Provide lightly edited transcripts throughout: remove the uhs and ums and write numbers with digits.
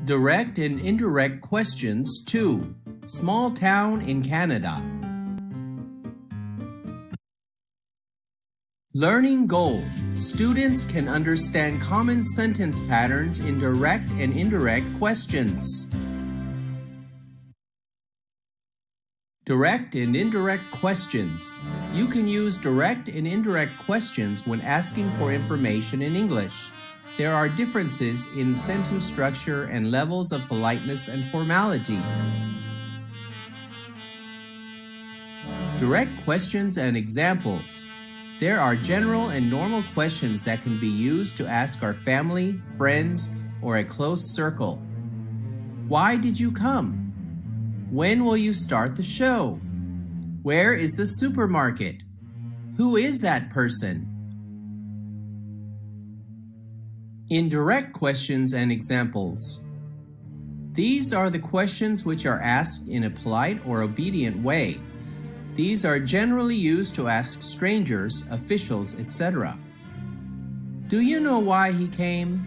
Direct and indirect questions 2. Small town in Canada. Learning goal. Students can understand common sentence patterns in direct and indirect questions. Direct and indirect questions. You can use direct and indirect questions when asking for information in English. There are differences in sentence structure and levels of politeness and formality. Direct questions and examples. There are general and normal questions that can be used to ask our family, friends, or a close circle. Why did you come? When will you start the show? Where is the supermarket? Who is that person? Indirect questions and examples. These are the questions which are asked in a polite or obedient way. These are generally used to ask strangers, officials, etc. Do you know why he came?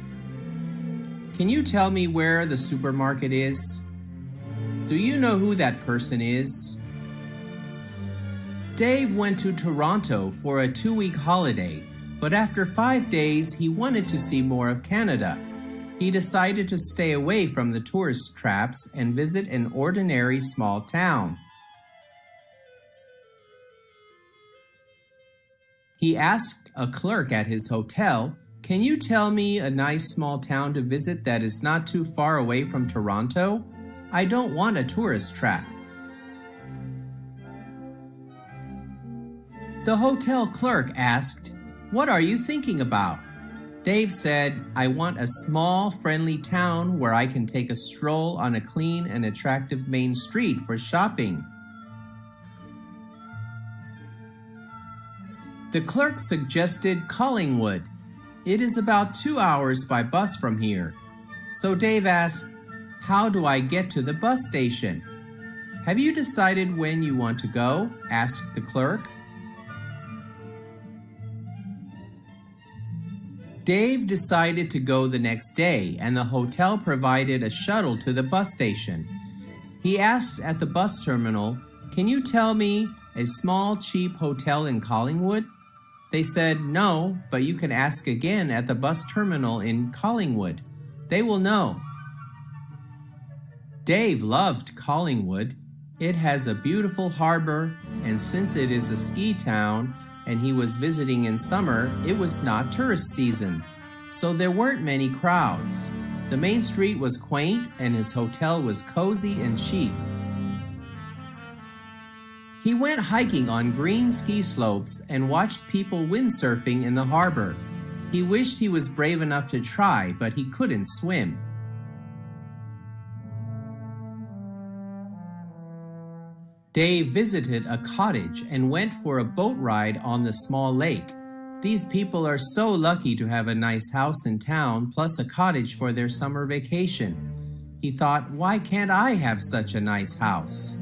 Can you tell me where the supermarket is? Do you know who that person is? Dave went to Toronto for a 2-week holiday, but after 5 days he wanted to see more of Canada. He decided to stay away from the tourist traps and visit an ordinary small town. He asked a clerk at his hotel, "Can you tell me a nice small town to visit that is not too far away from Toronto? I don't want a tourist trap." The hotel clerk asked, "What are you thinking about?" Dave said, "I want a small, friendly town where I can take a stroll on a clean and attractive main street for shopping." The clerk suggested Collingwood. It is about 2 hours by bus from here. So Dave asked, "How do I get to the bus station?" "Have you decided when you want to go?" asked the clerk. Dave decided to go the next day, and the hotel provided a shuttle to the bus station. He asked at the bus terminal, "Can you tell me a small, cheap hotel in Collingwood?" They said, "No, but you can ask again at the bus terminal in Collingwood. They will know." Dave loved Collingwood. It has a beautiful harbor, and since it is a ski town and he was visiting in summer, it was not tourist season, so there weren't many crowds. The main street was quaint and his hotel was cozy and cheap. He went hiking on green ski slopes and watched people windsurfing in the harbor. He wished he was brave enough to try, but he couldn't swim. Dave visited a cottage and went for a boat ride on the small lake. These people are so lucky to have a nice house in town plus a cottage for their summer vacation. He thought, why can't I have such a nice house?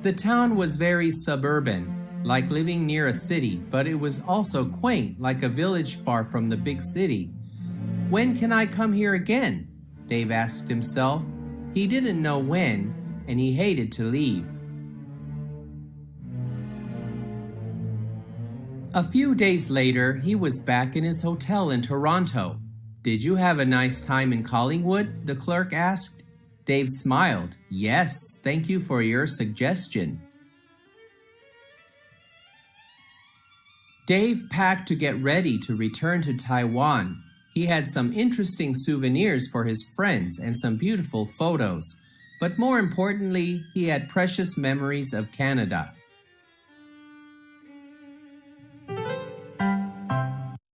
The town was very suburban, like living near a city, but it was also quaint, like a village far from the big city. When can I come here again? Dave asked himself. He didn't know when, and he hated to leave. A few days later, he was back in his hotel in Toronto. "Did you have a nice time in Collingwood?" the clerk asked. Dave smiled. "Yes, thank you for your suggestion." Dave packed to get ready to return to Taiwan. He had some interesting souvenirs for his friends and some beautiful photos. But more importantly, he had precious memories of Canada.